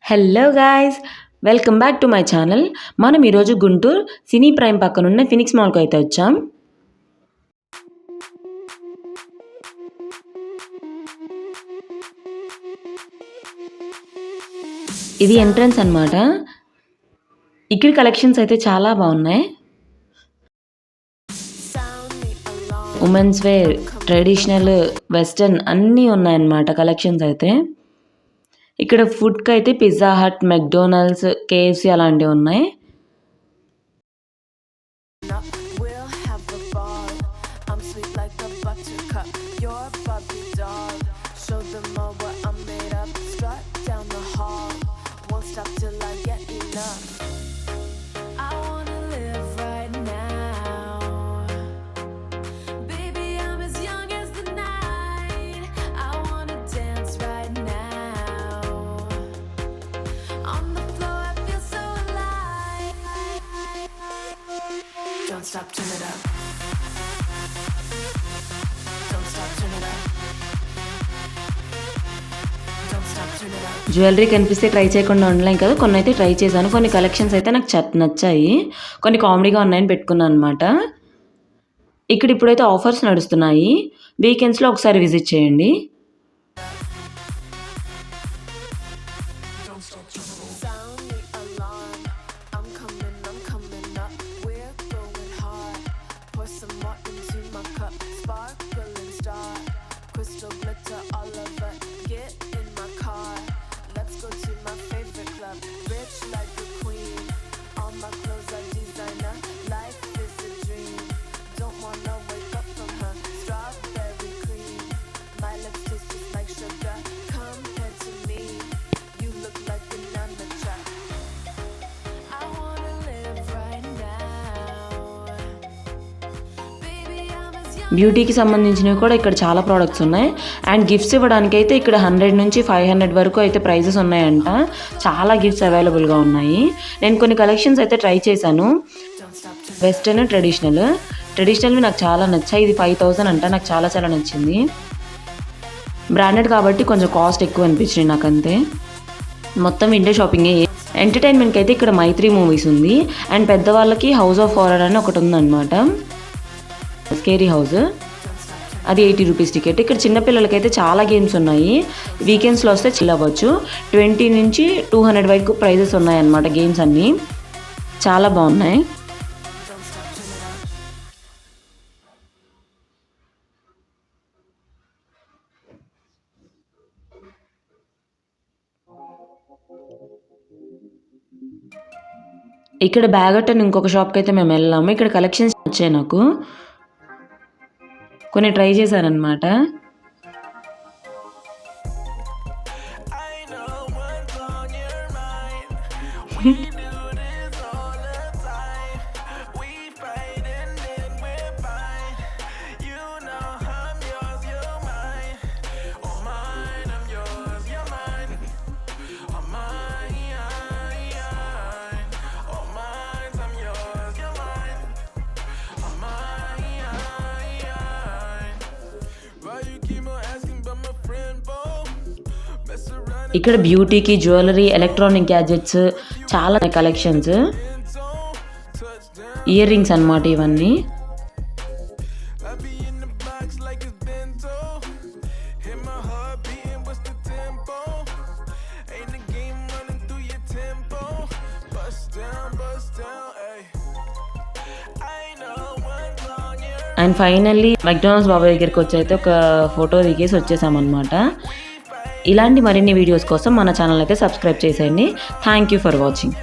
Hello guys, welcome back to my channel. మనం ఈరోజు గుంటూరు సినీ prime పక్కనున్న ఫినిక్స్ మాల్కి అయితే వచ్చాం. ఇది ఎంట్రన్స్ అన్నమాట. ఇక్కడ కలెక్షన్స్ అయితే చాలా బాగున్నాయి. ఉమెన్స్ వేర్, ట్రెడిషనల్, వెస్టర్న్ అన్నీ ఉన్నాయన్నమాట కలెక్షన్స్ అయితే. ఇక్కడ ఫుడ్కి అయితే పిజ్జా హట్, మెక్డొనాల్డ్స్, కేఎఫ్సి అలాంటివి ఉన్నాయి. Don't stop, turn it up. Don't stop, turn it up. Don't stop, turn it up. Jewellery కనిపిస్తే ట్రై చేయకుండా ఉండలేం కదా. కొన్ని అయితే ట్రై చేశాను. కొన్ని కలెక్షన్స్ అయితే నాకు నచ్చాయి. కొన్ని కామెడీగా ఉన్నాయని పెట్టుకున్నాను అనమాట. ఇక్కడ ఇప్పుడైతే ఆఫర్స్ నడుస్తున్నాయి. వీకెండ్స్లో ఒకసారి విజిట్ చేయండి. బ్యూటీకి సంబంధించినవి కూడా ఇక్కడ చాలా ప్రోడక్ట్స్ ఉన్నాయి. అండ్ గిఫ్ట్స్ ఇవ్వడానికి అయితే ఇక్కడ 100 నుంచి 500 వరకు అయితే ప్రైజెస్ ఉన్నాయంట. చాలా గిఫ్ట్స్ అవైలబుల్గా ఉన్నాయి. నేను కొన్ని కలెక్షన్స్ అయితే ట్రై చేశాను. వెస్టర్న్, ట్రెడిషనల్వి నాకు చాలా నచ్చాయి. ఇది 5000 అంట. నాకు చాలా చాలా నచ్చింది. బ్రాండెడ్ కాబట్టి కొంచెం కాస్ట్ ఎక్కువ అనిపించింది నాకంతే. మొత్తం ఇండియా షాపింగే. ఎంటర్టైన్మెంట్కి అయితే ఇక్కడ మైత్రి మూవీస్ ఉంది. అండ్ పెద్దవాళ్ళకి హౌస్ ఆఫ్ హారర్ అని ఒకటి ఉందన్నమాట, స్కేరీ హౌస్. అది 80 రూపీస్ టికెట్. ఇక్కడ చిన్నపిల్లలకైతే చాలా గేమ్స్ ఉన్నాయి. వీకెండ్స్లో వస్తే చిల్ అవ్వచ్చు. 20 నుంచి 200 వరకు ప్రైజెస్ ఉన్నాయన్నమాట. గేమ్స్ అన్నీ చాలా బాగున్నాయి. ఇక్కడ బ్యాగట్ అని ఇంకొక షాప్కి అయితే మేము వెళ్ళాము. ఇక్కడ కలెక్షన్స్ వచ్చాయి. నాకు కొన్ని ట్రై చేశానమాట. ఇక్కడ బ్యూటీకి, జ్యువెలరీ, ఎలక్ట్రానిక్ గ్యాజెట్స్ చాలా కలెక్షన్స్. ఇయర్ రింగ్స్ అన్నమాట ఇవన్నీ. అండ్ ఫైనల్లీ మెక్డొనాల్డ్స్ బాబాయ్ దగ్గరికి వచ్చి అయితే ఒక ఫోటో దిగేసి వచ్చేసామన్నమాట. ఇలాంటి మరిన్ని వీడియోస్ కోసం మన ఛానల్ అయితే సబ్స్క్రైబ్ చేసేయండి. Thank you for watching.